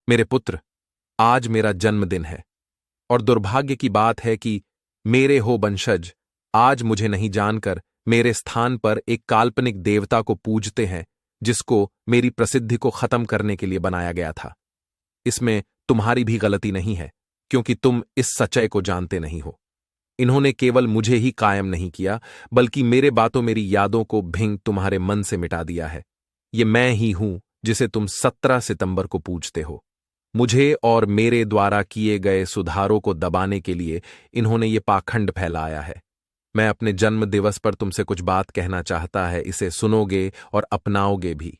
मेरे पुत्र, आज मेरा जन्मदिन है और दुर्भाग्य की बात है कि मेरे हो वंशज आज मुझे नहीं जानकर मेरे स्थान पर एक काल्पनिक देवता को पूजते हैं जिसको मेरी प्रसिद्धि को खत्म करने के लिए बनाया गया था। इसमें तुम्हारी भी गलती नहीं है, क्योंकि तुम इस सच्चाई को जानते नहीं हो। इन्होंने केवल मुझे ही कायम नहीं किया, बल्कि मेरे बातों मेरी यादों को भिंग तुम्हारे मन से मिटा दिया है। ये मैं ही हूं जिसे तुम 17 सितंबर को पूजते हो। मुझे और मेरे द्वारा किए गए सुधारों को दबाने के लिए इन्होंने ये पाखंड फैलाया है। मैं अपने जन्म दिवस पर तुमसे कुछ बात कहना चाहता है, इसे सुनोगे और अपनाओगे भी।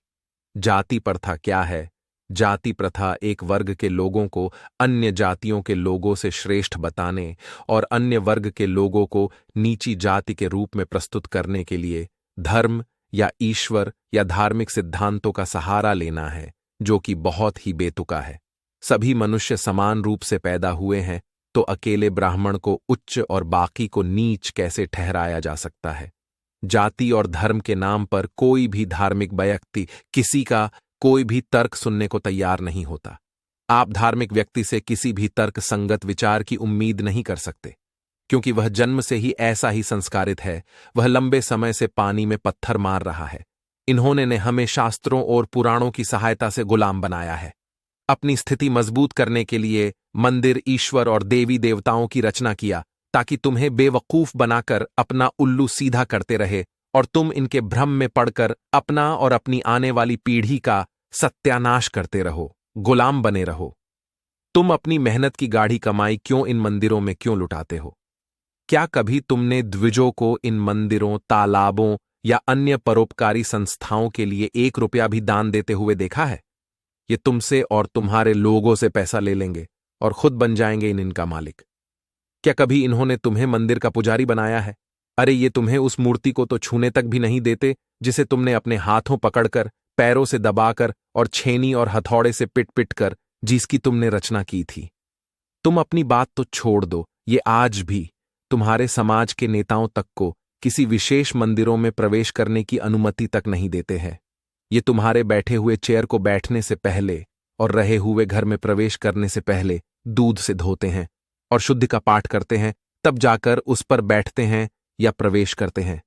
जाति प्रथा क्या है? जाति प्रथा एक वर्ग के लोगों को अन्य जातियों के लोगों से श्रेष्ठ बताने और अन्य वर्ग के लोगों को नीची जाति के रूप में प्रस्तुत करने के लिए धर्म या ईश्वर या धार्मिक सिद्धांतों का सहारा लेना है, जो कि बहुत ही बेतुका है। सभी मनुष्य समान रूप से पैदा हुए हैं, तो अकेले ब्राह्मण को उच्च और बाकी को नीच कैसे ठहराया जा सकता है? जाति और धर्म के नाम पर कोई भी धार्मिक व्यक्ति किसी का कोई भी तर्क सुनने को तैयार नहीं होता। आप धार्मिक व्यक्ति से किसी भी तर्क संगत विचार की उम्मीद नहीं कर सकते, क्योंकि वह जन्म से ही ऐसा ही संस्कारित है। वह लंबे समय से पानी में पत्थर मार रहा है। इन्होंने ने हमें शास्त्रों और पुराणों की सहायता से गुलाम बनाया है। अपनी स्थिति मजबूत करने के लिए मंदिर, ईश्वर और देवी देवताओं की रचना किया, ताकि तुम्हें बेवकूफ बनाकर अपना उल्लू सीधा करते रहे और तुम इनके भ्रम में पड़कर अपना और अपनी आने वाली पीढ़ी का सत्यानाश करते रहो, गुलाम बने रहो। तुम अपनी मेहनत की गाढ़ी कमाई क्यों इन मंदिरों में क्यों लुटाते हो? क्या कभी तुमने द्विजों को इन मंदिरों, तालाबों या अन्य परोपकारी संस्थाओं के लिए 1 रुपया भी दान देते हुए देखा है? ये तुमसे और तुम्हारे लोगों से पैसा ले लेंगे और खुद बन जाएंगे इनका मालिक। क्या कभी इन्होंने तुम्हें मंदिर का पुजारी बनाया है? अरे ये तुम्हें उस मूर्ति को तो छूने तक भी नहीं देते जिसे तुमने अपने हाथों पकड़कर, पैरों से दबाकर और छेनी और हथौड़े से पिट पिट कर जिसकी तुमने रचना की थी। तुम अपनी बात तो छोड़ दो, ये आज भी तुम्हारे समाज के नेताओं तक को किसी विशेष मंदिरों में प्रवेश करने की अनुमति तक नहीं देते हैं। ये तुम्हारे बैठे हुए चेयर को बैठने से पहले और रहे हुए घर में प्रवेश करने से पहले दूध से धोते हैं और शुद्धि का पाठ करते हैं, तब जाकर उस पर बैठते हैं या प्रवेश करते हैं।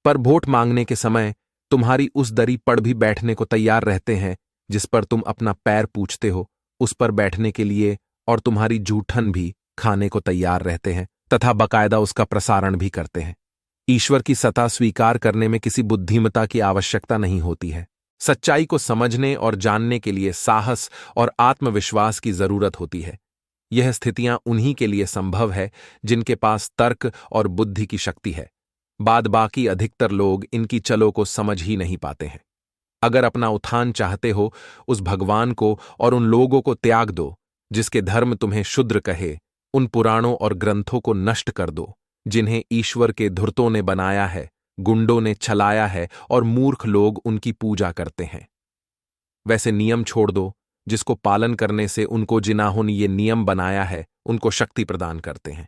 पर वोट मांगने के समय तुम्हारी उस दरी पर भी बैठने को तैयार रहते हैं जिस पर तुम अपना पैर पूछते हो, उस पर बैठने के लिए, और तुम्हारी जूठन भी खाने को तैयार रहते हैं तथा बकायदा उसका प्रसारण भी करते हैं। ईश्वर की सत्ता स्वीकार करने में किसी बुद्धिमता की आवश्यकता नहीं होती है। सच्चाई को समझने और जानने के लिए साहस और आत्मविश्वास की जरूरत होती है। यह स्थितियां उन्हीं के लिए संभव है जिनके पास तर्क और बुद्धि की शक्ति है। बाद बाकी अधिकतर लोग इनकी चलों को समझ ही नहीं पाते हैं। अगर अपना उत्थान चाहते हो, उस भगवान को और उन लोगों को त्याग दो जिसके धर्म तुम्हें शूद्र कहे। उन पुराणों और ग्रंथों को नष्ट कर दो जिन्हें ईश्वर के धूर्तों ने बनाया है, गुंडों ने छलाया है और मूर्ख लोग उनकी पूजा करते हैं। वैसे नियम छोड़ दो जिसको पालन करने से उनको जिन्होंने ये नियम बनाया है उनको शक्ति प्रदान करते हैं।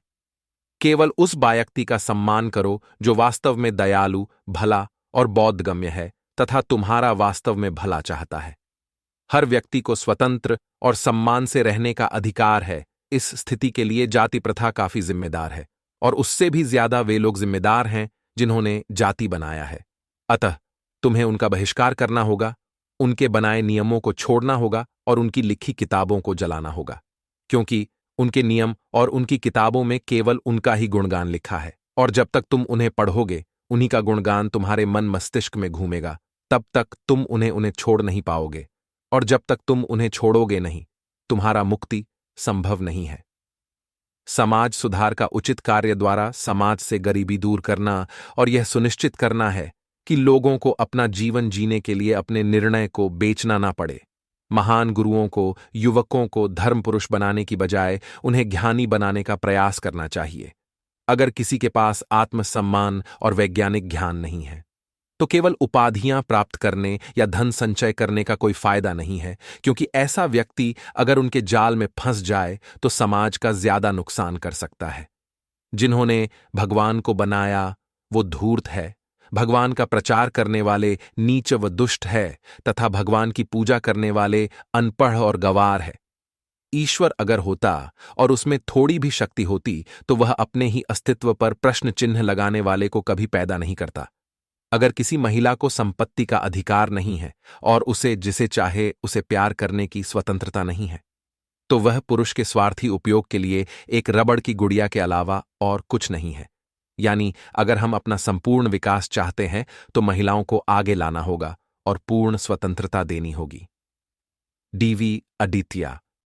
केवल उस व्यक्ति का सम्मान करो जो वास्तव में दयालु, भला और बोधगम्य है तथा तुम्हारा वास्तव में भला चाहता है। हर व्यक्ति को स्वतंत्र और सम्मान से रहने का अधिकार है। इस स्थिति के लिए जाति प्रथा काफी जिम्मेदार है, और उससे भी ज्यादा वे लोग जिम्मेदार हैं जिन्होंने जाति बनाया है। अतः तुम्हें उनका बहिष्कार करना होगा, उनके बनाए नियमों को छोड़ना होगा और उनकी लिखी किताबों को जलाना होगा, क्योंकि उनके नियम और उनकी किताबों में केवल उनका ही गुणगान लिखा है। और जब तक तुम उन्हें पढ़ोगे, उन्हीं का गुणगान तुम्हारे मन मस्तिष्क में घूमेगा, तब तक तुम उन्हें छोड़ नहीं पाओगे। और जब तक तुम उन्हें छोड़ोगे नहीं, तुम्हारा मुक्ति संभव नहीं है। समाज सुधार का उचित कार्य द्वारा समाज से गरीबी दूर करना और यह सुनिश्चित करना है कि लोगों को अपना जीवन जीने के लिए अपने निर्णय को बेचना ना पड़े। महान गुरुओं को, युवकों को धर्म पुरुष बनाने की बजाय उन्हें ज्ञानी बनाने का प्रयास करना चाहिए। अगर किसी के पास आत्मसम्मान और वैज्ञानिक ज्ञान नहीं है, तो केवल उपाधियां प्राप्त करने या धन संचय करने का कोई फायदा नहीं है, क्योंकि ऐसा व्यक्ति अगर उनके जाल में फंस जाए तो समाज का ज्यादा नुकसान कर सकता है। जिन्होंने भगवान को बनाया वो धूर्त है, भगवान का प्रचार करने वाले नीच व दुष्ट है तथा भगवान की पूजा करने वाले अनपढ़ और गंवार है। ईश्वर अगर होता और उसमें थोड़ी भी शक्ति होती तो वह अपने ही अस्तित्व पर प्रश्न चिन्ह लगाने वाले को कभी पैदा नहीं करता। अगर किसी महिला को संपत्ति का अधिकार नहीं है और उसे जिसे चाहे उसे प्यार करने की स्वतंत्रता नहीं है, तो वह पुरुष के स्वार्थी उपयोग के लिए एक रबड़ की गुड़िया के अलावा और कुछ नहीं है। यानी अगर हम अपना संपूर्ण विकास चाहते हैं तो महिलाओं को आगे लाना होगा और पूर्ण स्वतंत्रता देनी होगी। डीवी अडित्या।